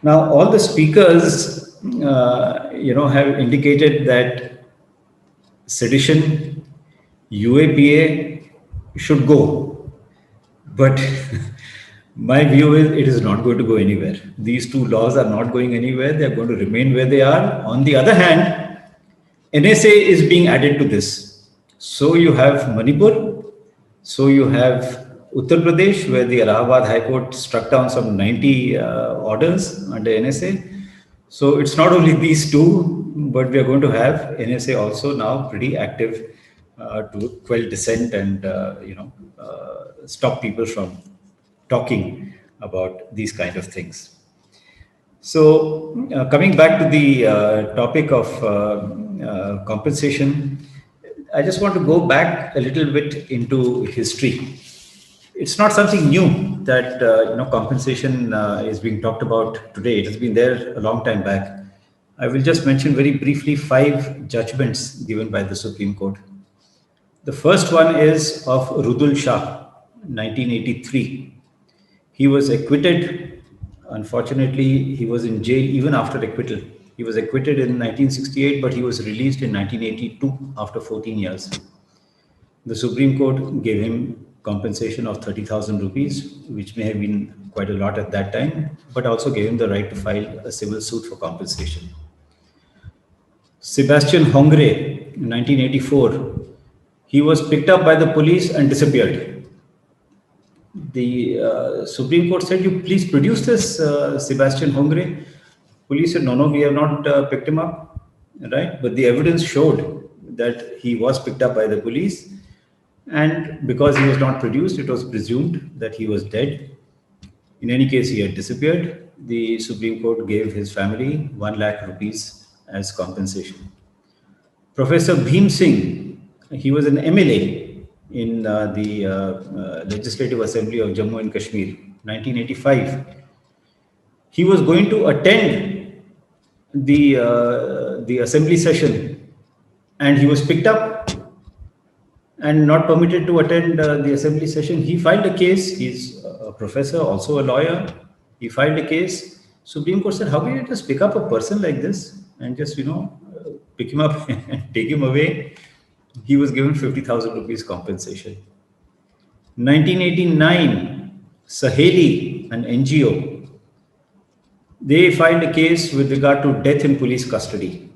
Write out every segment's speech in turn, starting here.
Now, all the speakers, have indicated that sedition, UAPA should go. But my view is it is not going to go anywhere. These two laws are not going anywhere. They are going to remain where they are. On the other hand, NSA is being added to this. So you have Manipur, so you have Uttar Pradesh, where the Allahabad High Court struck down some 90 orders under NSA. So it's not only these two, but we are going to have NSA also now pretty active to quell dissent and stop people from talking about these kind of things. So, coming back to the topic of compensation, I just want to go back a little bit into history. It's not something new that compensation is being talked about today. It has been there a long time back. I will just mention very briefly 5 judgments given by the Supreme Court. The first one is of Rudul Shah, 1983. He was acquitted. Unfortunately, he was in jail even after acquittal. He was acquitted in 1968, but he was released in 1982 after 14 years. The Supreme Court gave him compensation of 30,000 rupees, which may have been quite a lot at that time, but also gave him the right to file a civil suit for compensation. Sebastian Hongre, in 1984, he was picked up by the police and disappeared. The Supreme Court said, "You please produce this Sebastian Hongre." Police said, "No, we have not picked him up." Right? But the evidence showed that he was picked up by the police. And because he was not produced, it was presumed that he was dead. In any case, he had disappeared. The Supreme Court gave his family 1 lakh rupees as compensation. Professor Bhim Singh, he was an MLA in the Legislative Assembly of Jammu and Kashmir, 1985. He was going to attend the assembly session, and he was picked up and not permitted to attend the assembly session. He filed a case. He's a professor, also a lawyer. He filed a case. Supreme Court said, "How can you just pick up a person like this and just pick him up and take him away?" He was given 50,000 rupees compensation. 1989, Saheli, an NGO, they filed a case with regard to death in police custody.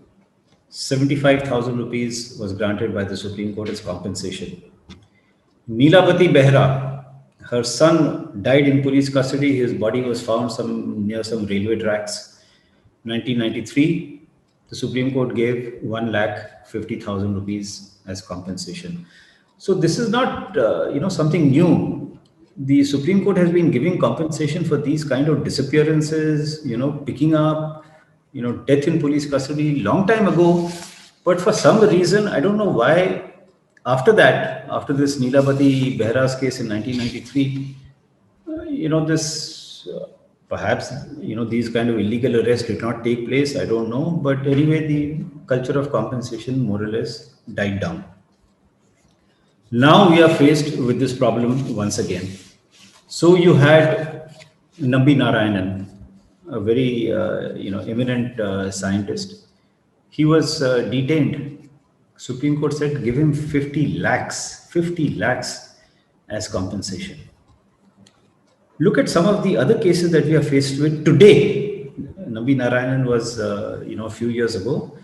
75,000 rupees was granted by the Supreme Court as compensation. Neelabati Behra, her son died in police custody. His body was found near some railway tracks. 1993, the Supreme Court gave 1,50,000 rupees as compensation. So this is not, something new. The Supreme Court has been giving compensation for these kind of disappearances, picking up, death in police custody long time ago. But for some reason, I don't know why, after that, after this Neelabati Behra's case in 1993, perhaps, these kind of illegal arrests did not take place. I don't know. But anyway, the culture of compensation more or less died down. Now we are faced with this problem once again. So you had Nambi Narayanan, a very eminent scientist. He was detained. Supreme Court said give him 50 lakhs as compensation. Look at some of the other cases that we are faced with today. Nambi Narayanan was a few years ago.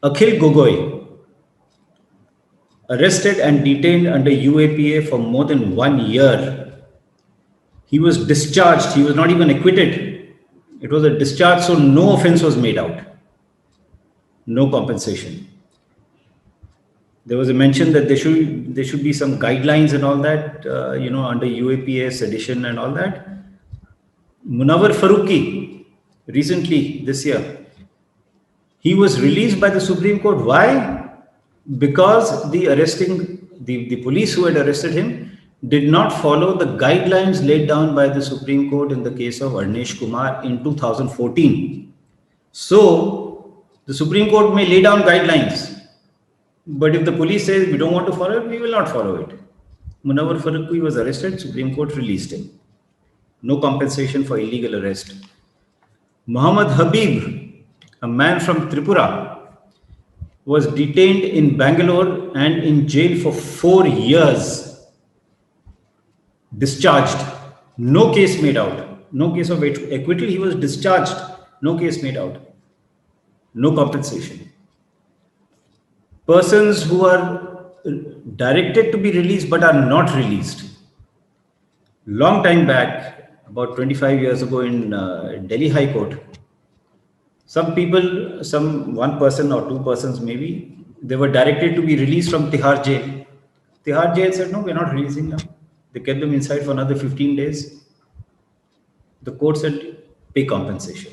Akhil Gogoi, arrested and detained under UAPA for more than 1 year. He was discharged. He was not even acquitted. It was a discharge, so no offense was made out. No compensation. There was a mention that there should be some guidelines and all that, under UAPA, sedition and all that. Munawar Farooqi, recently this year, he was released by the Supreme Court. Why? Because the police who had arrested him did not follow the guidelines laid down by the Supreme Court in the case of Arnesh Kumar in 2014. So the Supreme Court may lay down guidelines, but if the police says we don't want to follow it, we will not follow it. Munawar Farooqi was arrested, Supreme Court released him. No compensation for illegal arrest. Muhammad Habib, a man from Tripura, was detained in Bangalore and in jail for 4 years, discharged, no case made out, no case of acquittal, he was discharged, no case made out, no compensation. Persons who are directed to be released but are not released. Long time back, about 25 years ago in Delhi High Court, some people, one person or two persons maybe, they were directed to be released from Tihar jail. Tihar jail said, no, we're not releasing them. They kept them inside for another 15 days. The court said, pay compensation.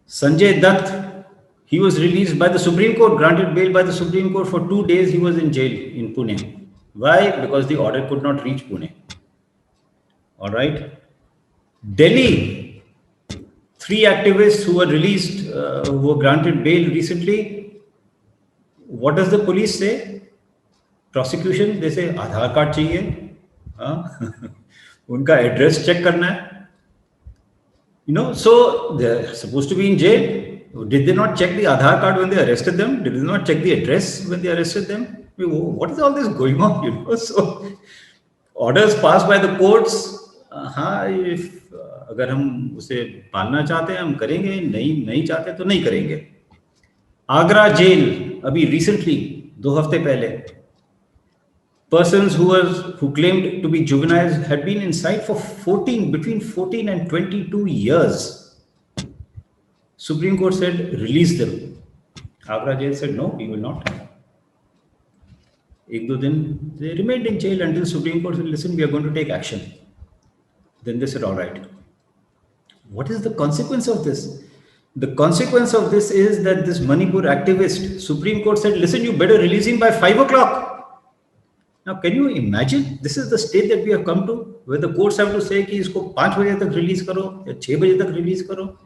Sanjay Dutt, he was released by the Supreme Court, granted bail by the Supreme Court. For 2 days, he was in jail in Pune. Why? Because the order could not reach Pune. All right. Delhi, 3 activists who were released, who were granted bail recently. What does the police say? Prosecution, they say, Aadhaar card chahiye. Unka address check karna hai. So they're supposed to be in jail. Did they not check the Aadhaar card when they arrested them? Did they not check the address when they arrested them? What is all this going on? So orders passed by the courts. If अगर हम उसे पालना चाहते हैं हम करेंगे, नहीं चाहते तो नहीं करेंगे. आगरा जेल अभी recently 2 हफ्ते पहले, persons who claimed to be juveniles had been inside for between 14 and 22 years. Supreme Court said, release them. Agra jail said, no, we will not. 1-2 दिन, they remained in jail until Supreme Court said, listen, we are going to take action. Then they said, all right. What is the consequence of this? The consequence of this is that this Manipur activist, Supreme Court said, listen, you better release him by 5 o'clock. Now, can you imagine? This is the state that we have come to, where the courts have to say कि इसको 5 बजे तक release करो या 6 बजे तक release करो.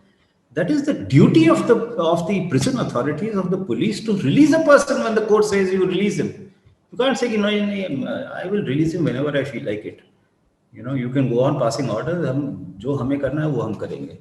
That is the duty of the prison authorities, of the police, to release a person when the court says you release him. You can't say, no, I will release him whenever I feel like it. You can go on passing orders. जो हमें करना है वो हम करेंगे.